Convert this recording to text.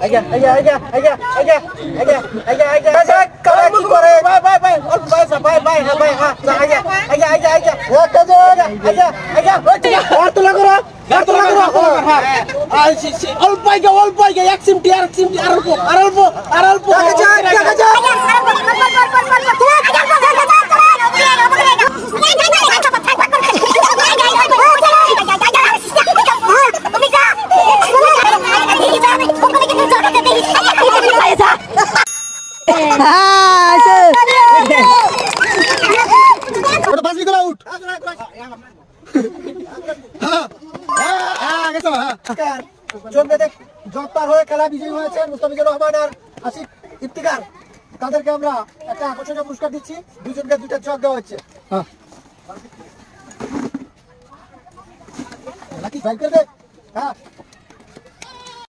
আইগা আইগা আইগা আইগা আইগা আইগা আইগা আইগা আইগা কারা কি করে ভাই ভাই ভাই অল্প পয়সা ভাই ভাই হ্যাঁ ভাই হ্যাঁ আইগা আইগা আইগা আইগা ওটা যে আইগা আইগা আর তোলা করো আর তোলা করো হ্যাঁ অল্প আইগা এক সিমটি আর অল্প দেখা যা খেলা বিজয়ী হয়েছে মুস্তাফিজুর রহমান আর আসিফ ইফতিকার। তাদেরকে আমরা একটা আকর্ষণীয় পুরস্কার দিচ্ছি, দুজনকে দুইটা চক দেওয়া হচ্ছে। হ্যাঁ